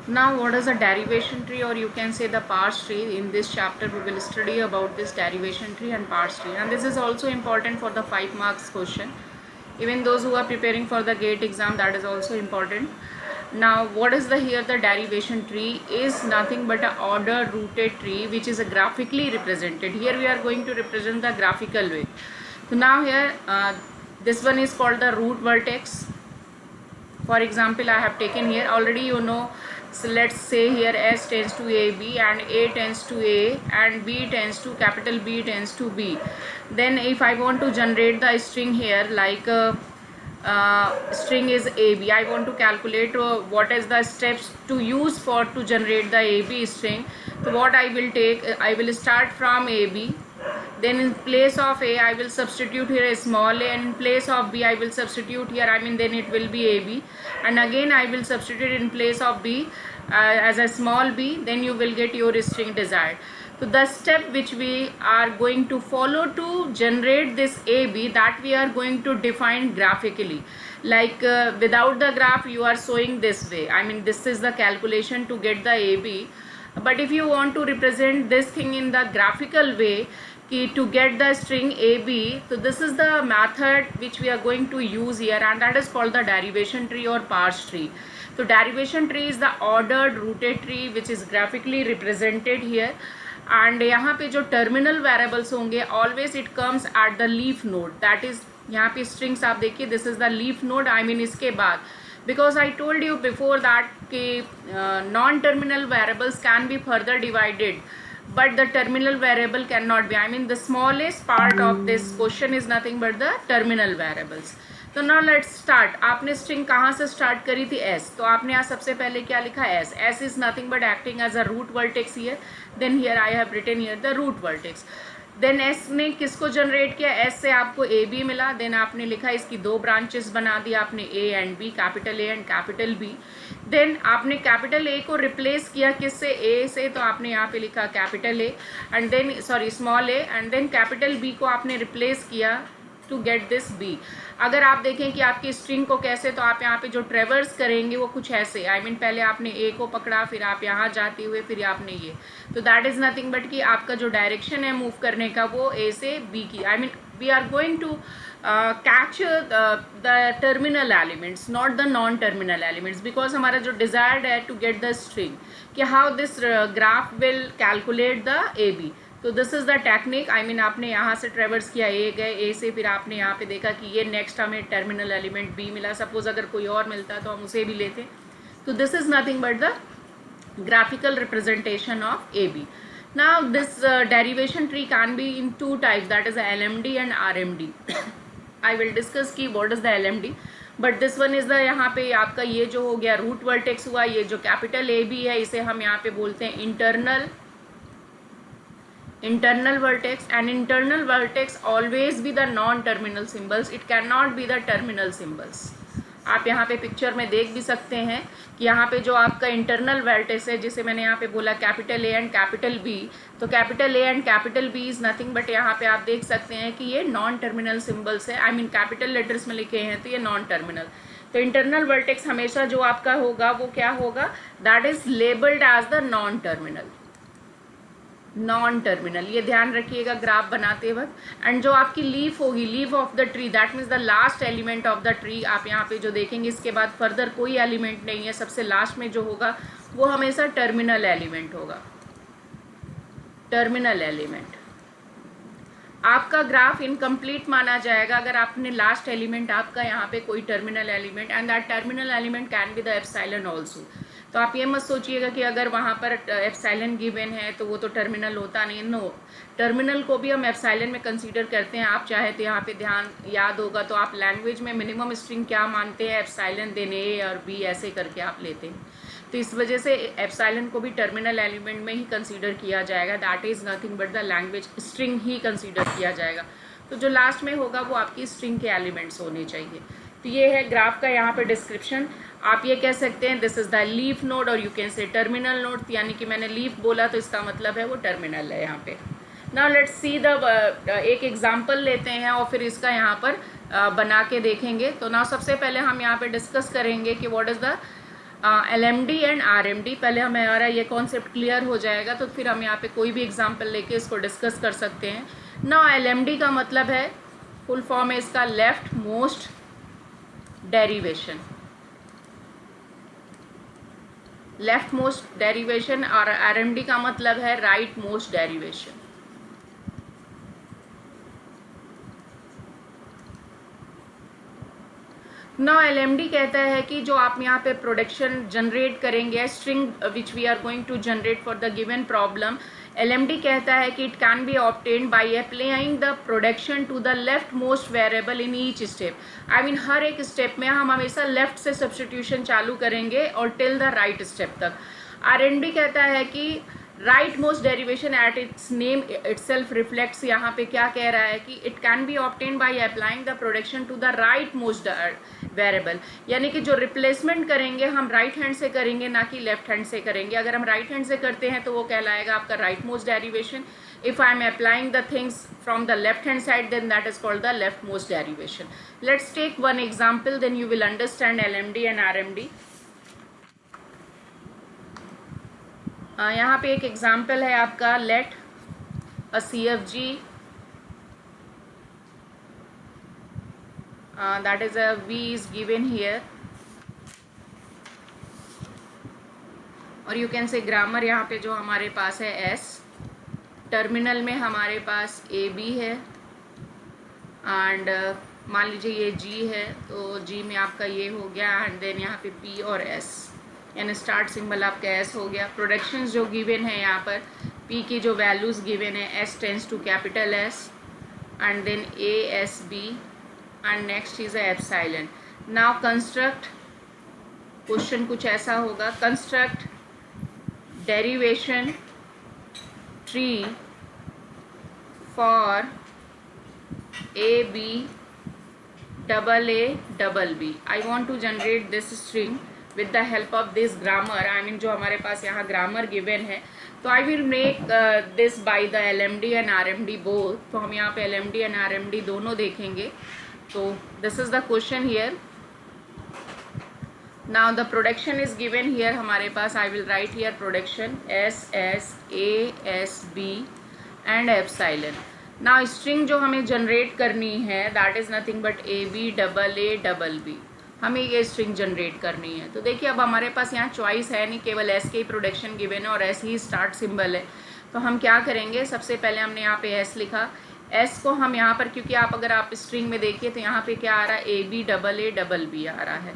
Now, what is a derivation tree, or you can say the parse tree? In this chapter, we will study about this derivation tree and parse tree, and this is also important for the 5 marks question. Even those who are preparing for the GATE exam, that is also important. Now, what is the here the derivation tree is nothing but a order rooted tree which is graphically represented. Here we are going to represent the graphical way. So now here this one is called the root vertex. For example, I have taken here already, you know. So let's say here S tends to AB and A tends to A and B tends to capital B tends to B. Then if I want to generate the string here, like string is AB, I want to calculate what is the steps to use for to generate the AB string. So what I will take, I will start from AB. Then in place of A, I will substitute here a small a, and in place of B, I will substitute here, then it will be AB. And again, I will substitute in place of B as a small b, then you will get your string desired. So the step which we are going to follow to generate this AB, that we are going to define graphically. Like without the graph, you are showing this way. This is the calculation to get the AB. But if you want to represent this thing in the graphical way, to get the string AB, so this is the method which we are going to use here, and that is called the derivation tree or parse tree. So derivation tree is the ordered rooted tree which is graphically represented here. And यहाँ पे जो terminal variables होंगे, always it comes at the leaf node. That is, यहाँ पे strings आप देखिए, this is the leaf node. इसके बाद, because I told you before that कि non-terminal variables can be further divided, but the terminal variable cannot be. The smallest part of this question is nothing but the terminal variables. तो now let's start. आपने string कहाँ से start करी थी? S. तो आपने यहाँ सबसे पहले क्या लिखा? S. S is nothing but acting as a root vertex here. Then here I have written here the root vertex. Then S ने किसको जनरेट किया? एस से आपको ए बी मिला. देन आपने लिखा, इसकी दो ब्रांचेस बना दी आपने, A and B, capital A and capital B. Then आपने कैपिटल ए को रिप्लेस किया किससे? ए से. तो आपने यहाँ पे लिखा capital A and then small A, and then capital B को आपने रिप्लेस किया टू गेट दिस बी. अगर आप देखें कि आपकी स्ट्रिंग को कैसे, तो आप यहाँ पे जो ट्रेवर्स करेंगे वो कुछ ऐसे, पहले आपने ए को पकड़ा, फिर आप यहाँ जाते हुए, फिर आपने ये. तो दैट इज़ नथिंग बट कि आपका जो डायरेक्शन है मूव करने का वो ए से बी की. We are going to catch the terminal elements, not the non terminal elements, because हमारा जो डिजायर्ड है टू गेट द स्ट्रिंग कि how this graph will calculate the A B. तो दिस इज़ द टेक्निक. आपने यहाँ से ट्रेवर्स किया, ए गए, ए से फिर आपने यहाँ पे देखा कि ये नेक्स्ट हमें टर्मिनल एलिमेंट बी मिला. सपोज अगर कोई और मिलता तो हम उसे भी लेते. तो this is nothing but the graphical representation of AB. Now this derivation tree can be in two types, that is LMD and RMD. I will discuss कि what is the LMD, but this one is the, यहाँ पे आपका ये जो हो गया root vertex हुआ, ये जो कैपिटल AB है इसे हम यहाँ पे बोलते हैं internal vertex. And internal vertex always be the non-terminal symbols, it cannot be the terminal symbols. आप यहाँ पे पिक्चर में देख भी सकते हैं कि यहाँ पे जो आपका इंटरनल वर्टेक्स है, जिसे मैंने यहाँ पे बोला capital A and capital B, तो capital A and capital B is nothing but यहाँ पे आप देख सकते हैं कि ये नॉन टर्मिनल सिम्बल्स है. कैपिटल लेटर्स में लिखे हैं तो ये नॉन टर्मिनल. तो इंटरनल वर्टेक्स हमेशा जो आपका होगा वो क्या होगा? That is labelled as the non terminal. ये ध्यान रखिएगा ग्राफ बनाते वक्त. एंड जो आपकी लीफ होगी, leaf of the tree, that means the last element of the tree. आप यहाँ पे जो देखेंगे इसके बाद फर्दर कोई एलिमेंट नहीं है, सबसे लास्ट में जो होगा वो हमेशा टर्मिनल एलिमेंट होगा. टर्मिनल एलिमेंट आपका ग्राफ इनकम्प्लीट माना जाएगा अगर आपने लास्ट एलिमेंट आपका यहाँ पे कोई terminal element, and that terminal element can be the epsilon also. तो आप ये मत सोचिएगा कि अगर वहाँ पर एप्सिलॉन गिवन है तो वो तो टर्मिनल होता नहीं. नो, टर्मिनल को भी हम एप्सिलॉन में कंसीडर करते हैं. आप चाहे तो यहाँ पे ध्यान याद होगा तो आप लैंग्वेज में मिनिमम स्ट्रिंग क्या मानते हैं? एप्सिलॉन, देन ए और बी, ऐसे करके आप लेते हैं. तो इस वजह से एप्सिलॉन को भी टर्मिनल एलिमेंट में ही कंसीडर किया जाएगा. That is nothing but the language string he consider किया जाएगा. तो जो लास्ट में होगा वो आपकी स्ट्रिंग के एलिमेंट्स होने चाहिए. तो ये है ग्राफ का यहाँ पे डिस्क्रिप्शन. आप ये कह सकते हैं this is the leaf node और you can say terminal node. यानी कि मैंने लीफ बोला तो इसका मतलब है वो टर्मिनल है यहाँ पे. नाउ लेट्स सी द एक एग्जांपल लेते हैं और फिर इसका यहाँ पर बना के देखेंगे. तो नाउ सबसे पहले हम यहाँ पे डिस्कस करेंगे कि what is the LMD and RMD, पहले हमारा ये कॉन्सेप्ट क्लियर हो जाएगा तो फिर हम यहाँ पे कोई भी एग्जांपल लेके इसको डिस्कस कर सकते हैं. नाउ LMD का मतलब है, फुल फॉर्म है इसका left most derivation. Left most derivation और RMD का मतलब है right most derivation. Now LMD कहता है कि जो आप यहाँ पे प्रोडक्शन जनरेट करेंगे, string which we are going to generate for the given problem, LMD कहता है कि it can be obtained by applying the production to the left most variable in each step. I mean हर एक step में हम हमेशा left से substitution चालू करेंगे और टिल द राइट स्टेप तक. RMD कहता है कि right most derivation at its name itself reflects, यहाँ पे क्या कह रहा है कि it can be obtain by applying the production to the right most variable, यानी कि जो रिप्लेसमेंट करेंगे हम राइट हैंड से करेंगे ना कि लेफ्ट हैंड से करेंगे. अगर हम राइट हैंड से करते हैं तो वो कहलाएगा आपका right most derivation. If I am applying the things from the left hand side then that is called the left most derivation. Let's take one example, then you will understand LMD and RMD. यहाँ पे एक example है आपका, let a CFG that is a V is given here, और you can say grammar यहाँ पे जो हमारे पास है S, टर्मिनल में हमारे पास AB है एंड मान लीजिए ये G है तो G में आपका ये हो गया एंड देन यहाँ पे P और S, यानी स्टार्ट सिंबल आपका S हो गया. प्रोडक्शंस जो गिवन है यहाँ पर, P की जो वैल्यूज़ गिवन है, S tends to capital S and then ASB and next is epsilon. Now construct, question कुछ ऐसा होगा, construct derivation tree for AB AA I want to generate this string with the help of this grammar. I mean जो हमारे पास यहाँ grammar given है, तो I will make this by the LMD and RMD both. तो हम यहाँ पे LMD and RMD दोनों देखेंगे. तो this is the question here. Now the production is given here हमारे पास. I will write here production SS ASB and epsilon. Now string जो हमें जनरेट करनी है that is nothing but AB AA हमें ये स्ट्रिंग जनरेट करनी है. तो देखिए अब हमारे पास यहाँ चॉइस है नहीं, केवल S के ही प्रोडक्शन गिवन है और S ही स्टार्ट सिंबल है. तो हम क्या करेंगे, सबसे पहले हमने यहाँ पे S लिखा. S को हम यहाँ पर, क्योंकि अगर आप स्ट्रिंग में देखिए तो यहाँ पे क्या आ रहा है, AB AA आ रहा है.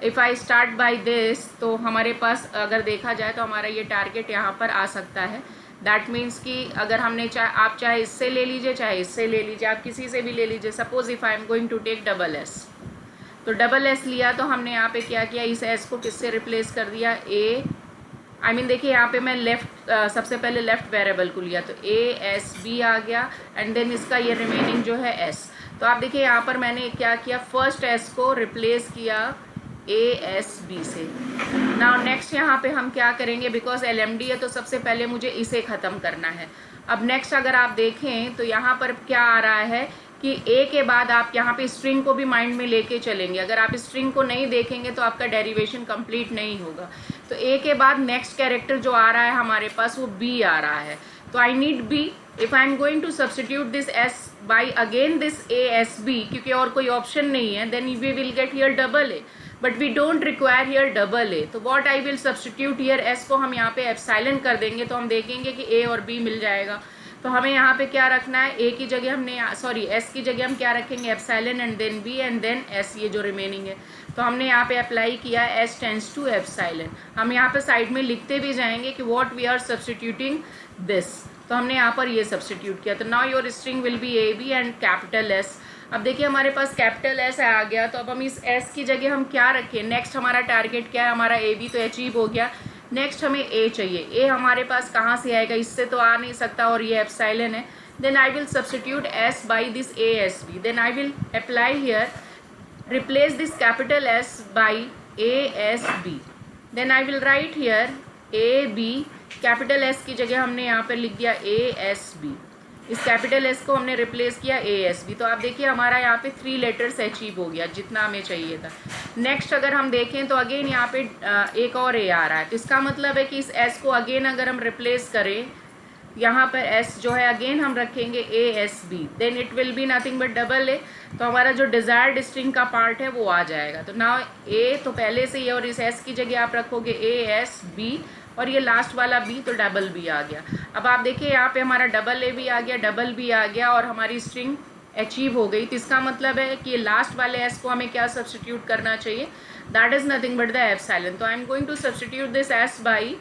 If I start by this, तो हमारे पास अगर देखा जाए तो हमारा ये टारगेट यहाँ पर आ सकता है. दैट मीन्स कि अगर हमने आप चाहे इससे ले लीजिए चाहे इससे ले लीजिए, आप किसी से भी ले लीजिए. Suppose if I am going to take SS, तो SS लिया तो हमने यहाँ पे क्या किया, इस S को किससे रिप्लेस कर दिया, I mean देखिए यहाँ पे मैं सबसे पहले लेफ्ट वेरिएबल को लिया तो ASB आ गया एंड देन इसका ये रिमेनिंग जो है S. तो आप देखिए यहाँ पर मैंने क्या किया, फर्स्ट S को रिप्लेस किया ASB से. नाउ नेक्स्ट यहाँ पे हम क्या करेंगे, बिकॉज LMD है तो सबसे पहले मुझे इसे ख़त्म करना है. अब नेक्स्ट अगर आप देखें तो यहाँ पर क्या आ रहा है कि A के बाद आप यहाँ पे स्ट्रिंग को भी माइंड में लेके चलेंगे. अगर आप स्ट्रिंग को नहीं देखेंगे तो आपका डेरिवेशन कंप्लीट नहीं होगा. तो A के बाद नेक्स्ट कैरेक्टर जो आ रहा है हमारे पास वो B आ रहा है. तो I need B. If I am going to substitute this S by again this ASB, क्योंकि और कोई ऑप्शन नहीं है, then we will get here AA. But we don't require here AA. तो what I will substitute here, S को हम यहाँ पे एप्सिलॉन कर देंगे तो हम देखेंगे कि A और B मिल जाएगा. तो हमें यहाँ पे क्या रखना है, A की जगह हमने S की जगह हम क्या रखेंगे, epsilon and then B and then S, ये जो रिमेनिंग है. तो हमने यहाँ पे अप्लाई किया S टेंस टू एप्सिलॉन. हम यहाँ पे साइड में लिखते भी जाएंगे कि what we are substituting this. तो हमने यहाँ पर ये सब्सटीट्यूट किया. तो now your string will be AB and capital S. अब देखिए हमारे पास कैपिटल S आ गया, तो अब हम इस S की जगह हम क्या रखें, नेक्स्ट हमारा टारगेट क्या है, हमारा AB तो अचीव हो गया. नेक्स्ट हमें A चाहिए. A हमारे पास कहाँ से आएगा, इससे तो आ नहीं सकता और ये एप्सिलॉन है. Then I will substitute S by this ASB. Then I will apply here, replace this capital S by ASB. Then I will write here AB, capital S की जगह हमने यहाँ पर लिख दिया ASB. इस कैपिटल एस को हमने रिप्लेस किया ए एस बी, तो आप देखिए हमारा यहाँ पे 3 लेटर्स अचीव हो गया जितना हमें चाहिए था। नेक्स्ट अगर हम देखें तो अगेन यहाँ पे एक और ए आ रहा है, तो इसका मतलब है कि इस एस को अगेन अगर हम रिप्लेस करें, यहाँ पर एस जो है अगेन हम रखेंगे A S B, then it will be nothing but double A, तो हमारा जो डिज़ायर्ड स्ट्रिंग का पार्ट है वो आ जाएगा। तो नाउ ए तो पहले से ही, और इस एस की जगह आप रखोगे ए एस बी, और ये लास्ट वाला बी तो डबल बी आ गया। अब आप देखिए यहाँ पे हमारा डबल ए भी आ गया, डबल बी आ गया, और हमारी स्ट्रिंग अचीव हो गई। तो इसका मतलब है कि लास्ट वाले एस को हमें क्या सब्सटीट्यूट करना चाहिए, that is nothing but the epsilon. तो I am going to substitute this S by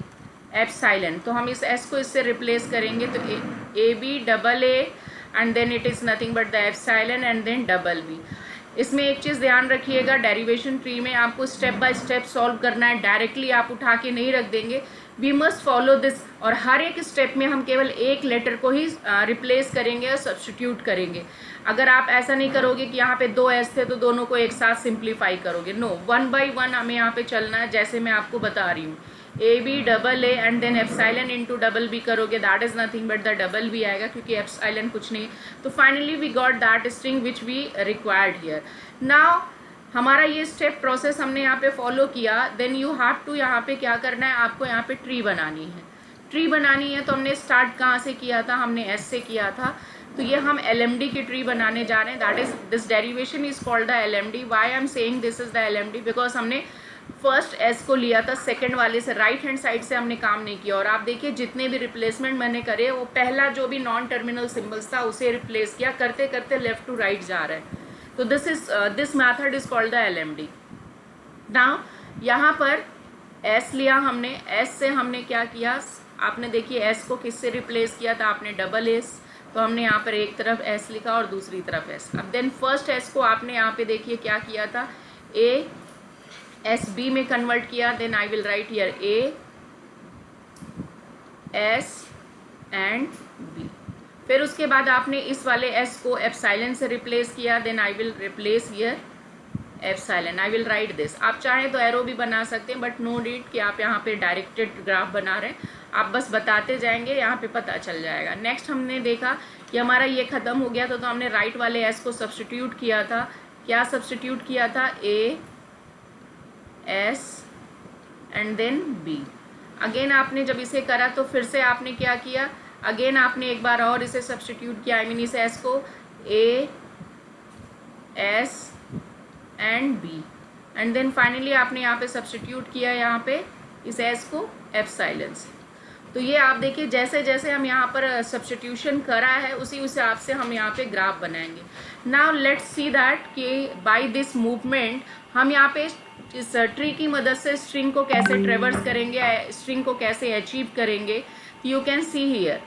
epsilon. तो हम इस एस को इससे रिप्लेस करेंगे, तो A B double A and then it is nothing but the epsilon and then double B. इसमें एक चीज़ ध्यान रखिएगा, डेरिवेशन ट्री में आपको स्टेप बाय स्टेप सॉल्व करना है, डायरेक्टली आप उठा के नहीं रख देंगे, वी मस्ट फॉलो दिस। और हर एक स्टेप में हम केवल एक लेटर को ही रिप्लेस करेंगे और सब्सटीट्यूट करेंगे। अगर आप ऐसा नहीं करोगे कि यहाँ पे 2 एस थे तो दोनों को एक साथ सिंप्लीफाई करोगे, नो, 1 बाई 1 हमें यहाँ पे चलना है, जैसे मैं आपको बता रही हूँ। A B double A and then epsilon into double B करोगे, that is nothing but the double B आएगा, क्योंकि एप्सिलॉन कुछ नहीं। तो finally we got that string which we required here. Now हमारा ये स्टेप प्रोसेस हमने यहाँ पे फॉलो किया, देन यू हैव टू यहाँ पे क्या करना है, आपको यहाँ पे ट्री बनानी है। ट्री बनानी है तो हमने स्टार्ट कहाँ से किया था, हमने एस से किया था, तो ये हम LMD की ट्री बनाने जा रहे हैं, that is this derivation is called the LMD। Why I am saying this is the LMD, because हमने फर्स्ट एस को लिया था सेकंड वाले से, राइट हैंड साइड से हमने काम नहीं किया। और आप देखिए जितने भी रिप्लेसमेंट मैंने करे वो पहला जो भी नॉन टर्मिनल सिम्बल्स था उसे रिप्लेस किया, करते करते लेफ्ट टू राइट जा रहे हैं। तो this method is called the LMD। Now यहाँ पर एस लिया हमने, एस से हमने क्या किया, आपने देखिए एस को किससे रिप्लेस किया था, आपने डबल एस, तो हमने यहाँ पर एक तरफ एस लिखा और दूसरी तरफ एस। अब देन फर्स्ट एस को आपने यहाँ पे देखिए क्या किया था, ए एस बी में कन्वर्ट किया, then I will write here A S and B. फिर उसके बाद आपने इस वाले एस को एप्सिलॉन से रिप्लेस किया, then I will replace here epsilon, I will write this. आप चाहें तो एरो भी बना सकते हैं, बट नो नीड कि आप यहाँ पे डायरेक्टेड ग्राफ बना रहे हैं, आप बस बताते जाएंगे, यहाँ पे पता चल जाएगा। नेक्स्ट हमने देखा कि हमारा ये ख़त्म हो गया, तो हमने राइट वाले एस को सब्सटीट्यूट किया था। क्या सब्सटीट्यूट किया था, A S and then B. Again आपने जब इसे करा तो फिर से आपने क्या किया, अगेन आपने एक बार और इसे सब्सटीट्यूट किया, आई मीन इस एस को A S and B, and then finally आपने यहाँ पे सब्सटीट्यूट किया यहाँ पे इस एस को एप्सिलॉन से। तो ये आप देखिए जैसे जैसे हम यहाँ पर सब्सटीट्यूशन करा है उसी हिसाब से हम यहाँ पे ग्राफ बनाएंगे। नाउ लेट्स सी दैट कि बाय दिस मूवमेंट हम यहाँ पे इस ट्री की मदद से स्ट्रिंग को कैसे ट्रेवर्स करेंगे, स्ट्रिंग को कैसे अचीव करेंगे। You can see here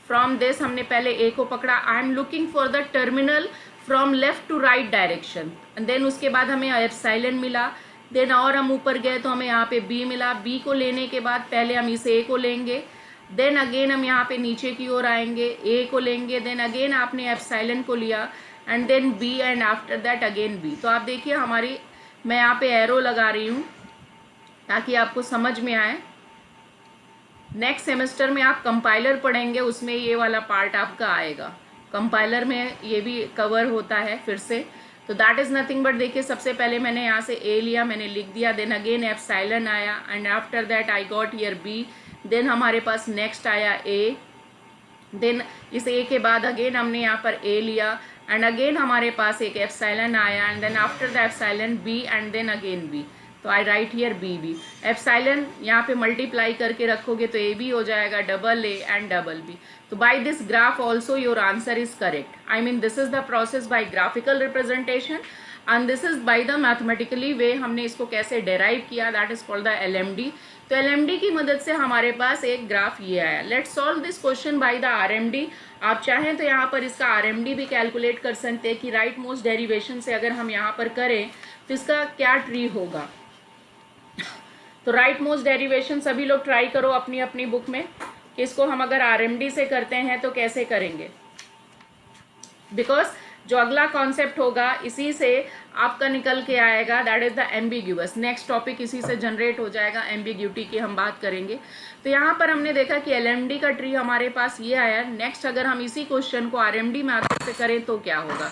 from this, हमने पहले ए को पकड़ा, I am looking for the terminal from left to right direction, then उसके बाद हमें एप्सिलॉन मिला, देन और हम ऊपर गए तो हमें यहाँ पे बी मिला। बी को लेने के बाद पहले हम इस ए को लेंगे, देन अगेन हम यहाँ पे नीचे की ओर आएंगे, ए को लेंगे, देन अगेन आपने एप्सिलॉन को लिया and then B and after that again B. तो आप देखिए हमारी, मैं यहाँ पे एरो लगा रही हूँ ताकि आपको समझ में आए। नेक्स्ट सेमेस्टर में आप कंपाइलर पढ़ेंगे, उसमें ये वाला पार्ट आपका आएगा, कंपाइलर में ये भी कवर होता है फिर से। तो दैट इज़ नथिंग बट देखिए सबसे पहले मैंने यहाँ से ए लिया, मैंने लिख दिया, देन अगेन एप्सिलॉन आया and after that I got here B, then हमारे पास नेक्स्ट आया ए, देन इस ए के बाद अगेन हमने यहाँ पर ए लिया एंड अगेन हमारे पास एक एप्सिलॉन आया and then after the epsilon B and then again B. तो I write here B B. Epsilon यहाँ पे मल्टीप्लाई करके रखोगे तो ए बी हो जाएगा, double A and double B. तो by this graph also your answer is correct. I mean this is the process by graphical representation and this is by the mathematically way, हमने इसको कैसे derive किया, that is called the LMD। तो LMD की मदद से हमारे पास एक ग्राफ ये आया। Let's solve this question by the RMD। आप चाहें तो यहाँ पर इसका RMD भी कैलकुलेट कर सकते हैं कि राइट मोस्ट डेरिवेशन से अगर हम यहाँ पर करें तो इसका क्या ट्री होगा। तो राइट मोस्ट डेरिवेशन सभी लोग ट्राई करो अपनी अपनी बुक में कि इसको हम अगर RMD से करते हैं तो कैसे करेंगे, बिकॉज जो अगला कॉन्सेप्ट होगा इसी से आपका निकल के आएगा that is the ambiguous. Next topic इसी से जनरेट हो जाएगा, एम्बिग्यूटी की हम बात करेंगे। तो यहाँ पर हमने देखा कि एलएमडी का ट्री हमारे पास ये आया। नेक्स्ट अगर हम इसी क्वेश्चन को आरएमडी मेथड से करें तो क्या होगा,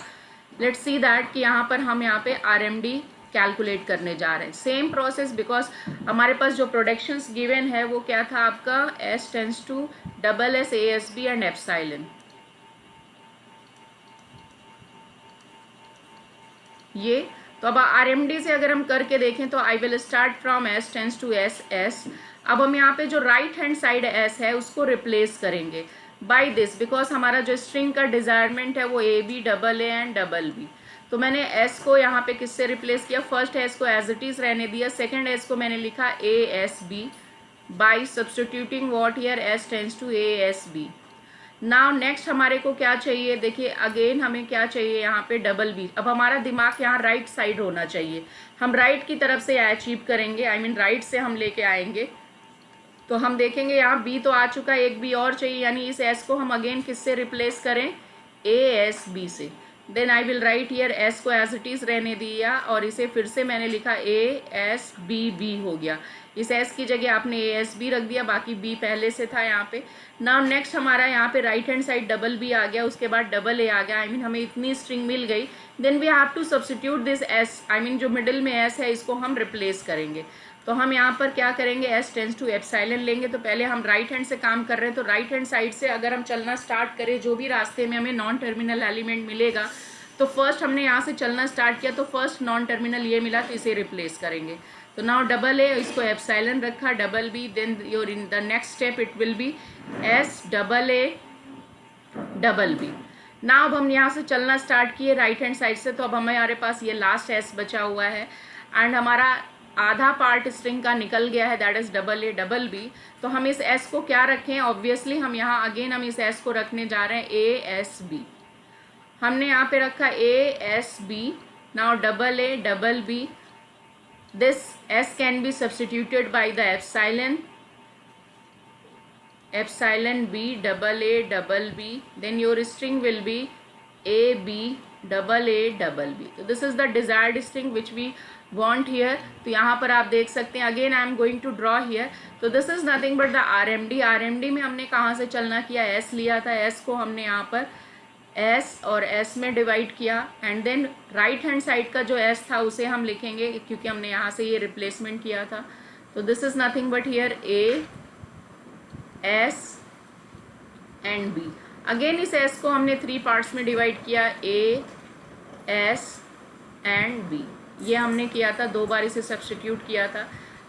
लेट्स सी दैट कि यहाँ पर हम यहाँ पे आरएमडी कैलकुलेट करने जा रहे हैं। सेम प्रोसेस, बिकॉज हमारे पास जो प्रोडक्शंस गिवन है वो क्या था आपका, S tends to double S ASB and epsilon. ये तो अब आरएमडी से अगर हम करके देखें तो I will start from S tends to SS। अब हम यहाँ पे जो राइट हैंड साइड S है उसको रिप्लेस करेंगे बाय दिस, बिकॉज हमारा जो स्ट्रिंग का डिजायरमेंट है वो AB double A and double B। तो मैंने S को यहाँ पे किससे रिप्लेस किया, फर्स्ट S को एज इट इज रहने दिया, सेकेंड S को मैंने लिखा ASB by substituting what here S tends to ASB। Now next हमारे को क्या चाहिए, देखिए अगेन हमें क्या चाहिए यहाँ पे डबल बी। अब हमारा दिमाग यहाँ राइट साइड होना चाहिए, हम राइट की तरफ से अचीव करेंगे, आई मीन राइट से हम लेके आएंगे। तो हम देखेंगे यहाँ बी तो आ चुका है, एक बी और चाहिए, यानी इस एस को हम अगेन किससे रिप्लेस करें, ASB से। Then I will write here S को एज इट इज रहने दिया और इसे फिर से मैंने लिखा ASBB हो गया। इस एस की जगह आपने ASB रख दिया, बाकी बी पहले से था यहाँ पे। नाउ नेक्स्ट हमारा यहाँ पे right hand side double B आ गया, उसके बाद डबल A आ गया, आई मीन हमें इतनी स्ट्रिंग मिल गई। Then we have to substitute this S, I mean जो मिडिल में एस है इसको हम रिप्लेस करेंगे। तो हम यहाँ पर क्या करेंगे, S टेंड्स टू एप्सिलॉन लेंगे। तो पहले हम राइट हैंड से काम कर रहे हैं, तो राइट हैंड साइड से अगर हम चलना स्टार्ट करें, जो भी रास्ते में हमें नॉन टर्मिनल एलिमेंट मिलेगा, तो फर्स्ट हमने यहाँ से चलना स्टार्ट किया तो फर्स्ट नॉन टर्मिनल ये मिला, तो इसे रिप्लेस करेंगे। तो नाउ डबल A, इसको एप्सिलॉन रखा, double B, then your in the next step it will be S double A double B। Now अब हम यहाँ से चलना स्टार्ट किए राइट हैंड साइड से, तो अब हमारे पास ये लास्ट S बचा हुआ है एंड हमारा आधा पार्ट स्ट्रिंग का निकल गया है, that is double A double B। तो हम इस S को क्या रखें, ऑब्वियसली हम यहाँ अगेन हम इस S को रखने जा रहे हैं ASB। हमने यहाँ पे रखा ASB। Now double A double B, this S can be substituted by the epsilon B double A double B, then your string will be AB double A double B। तो this is the desired string which we want here। तो यहाँ पर आप देख सकते हैं, again I am going to draw here. तो this is nothing but the RMD में हमने कहाँ से चलना किया, S लिया था, S को हमने यहाँ पर S और S में डिवाइड किया and then right hand side का जो S था उसे हम लिखेंगे क्योंकि हमने यहाँ से ये रिप्लेसमेंट किया था। तो this is nothing but here A S and B। Again इस S को हमने 3 पार्ट्स में डिवाइड किया, A S एंड B। ये हमने किया था, 2 बार इसे सब्स्टिट्यूट किया था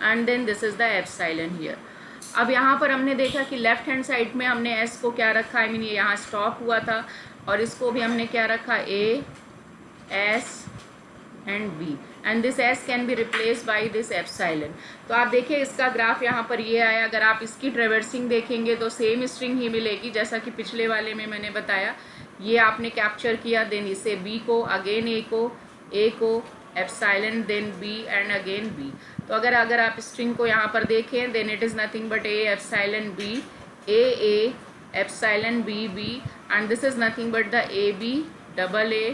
and then this is the epsilon here. अब यहाँ पर हमने देखा कि लेफ्ट हैंड साइड में हमने S को क्या रखा, आई मीन ये यहाँ स्टॉप हुआ था और इसको भी हमने क्या रखा, A S and B and this S can be replace by this epsilon. तो आप देखिए इसका ग्राफ यहाँ पर ये आया। अगर आप इसकी ट्रेवर्सिंग देखेंगे तो सेम स्ट्रिंग ही मिलेगी जैसा कि पिछले वाले में मैंने बताया। ये आपने कैप्चर किया, देन इसे B को, अगेन A को epsilon, then B and again B। तो अगर आप स्ट्रिंग को यहाँ पर देखें, then it is nothing but A epsilon B, A epsilon B and this is nothing but the AB double A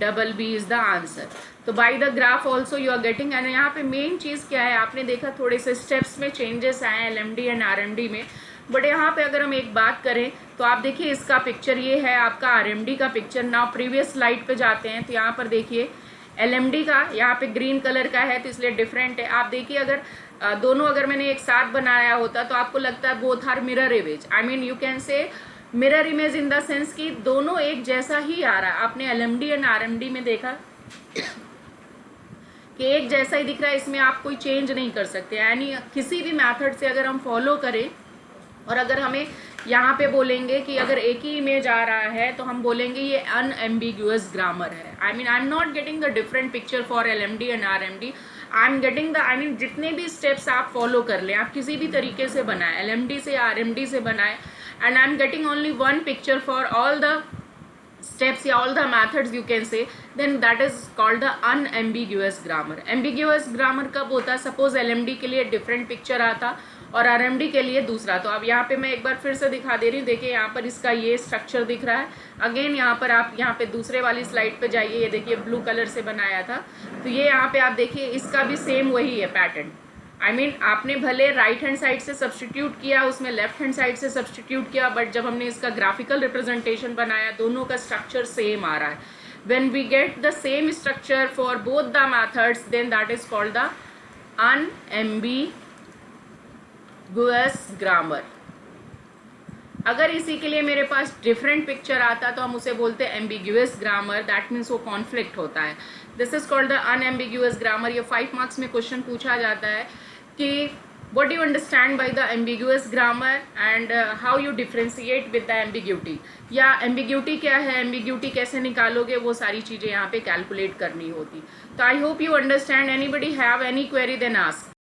double B is the answer. तो by the graph also you are getting. And यहाँ पे main चीज़ क्या है, आपने देखा थोड़े से steps में चेंजेस आए LMD एंड RMD में, बट यहाँ पे अगर हम एक बात करें तो आप देखिए इसका पिक्चर ये है आपका RMD का पिक्चर। नाउ प्रीवियस स्लाइड पे जाते हैं तो यहाँ पर देखिए LMD का यहाँ पे ग्रीन कलर का है तो इसलिए डिफरेंट है। आप देखिए अगर दोनों अगर मैंने एक साथ बनाया होता तो आपको लगता है both are mirror image, I mean you can say mirror image in the sense कि दोनों एक जैसा ही आ रहा है। आपने LMD एंड RMD में देखा कि एक जैसा ही दिख रहा है, इसमें आप कोई चेंज नहीं कर सकते। यानी किसी भी मेथड से अगर हम फॉलो करें और अगर हमें यहाँ पे बोलेंगे कि अगर एक ही इमेज आ रहा है तो हम बोलेंगे ये अनएम्बिगुअस ग्रामर है। I mean I am not getting the different picture for LMD and RMD, I am getting the, I mean जितने भी स्टेप्स आप फॉलो कर लें, आप किसी भी तरीके से बनाए, LMD से RMD से बनाए, and I am getting only one picture for all the steps या all the methods you can say, then that is called the unambiguous grammar. ambiguous grammar कब होता है? सपोज LMD के लिए डिफरेंट पिक्चर आता और RMD के लिए दूसरा. तो अब यहाँ पे मैं एक बार फिर से दिखा दे रही हूँ. देखिए यहाँ पर इसका ये स्ट्रक्चर दिख रहा है. अगेन यहाँ पर आप यहाँ पे दूसरे वाली स्लाइड पे जाइए. ये देखिए ब्लू कलर से बनाया था. तो ये यहाँ पे आप देखिए इसका भी सेम वही है पैटर्न. I mean, आपने भले राइट हैंड साइड से सब्सटीट्यूट किया, उसमें लेफ्ट हैंड साइड से सब्सटीट्यूट किया, बट जब हमने इसका ग्राफिकल रिप्रेजेंटेशन बनाया दोनों का स्ट्रक्चर सेम आ रहा है. When we get the same structure for both the methods, then that is called the unambiguous grammar. अगर इसी के लिए मेरे पास डिफरेंट पिक्चर आता तो हम उसे बोलते हैं एम्बिग्यूअस ग्रामर. दैट मीन्स वो कॉन्फ्लिक्ट होता है. This is called the unambiguous grammar. ये 5 मार्क्स में क्वेश्चन पूछा जाता है कि what do you understand by the ambiguous grammar and how you differentiate with the ambiguity, या ambiguity क्या है, ambiguity कैसे निकालोगे, वो सारी चीज़ें यहाँ पे कैलकुलेट करनी होती. तो I hope you understand. Anybody have any query then ask.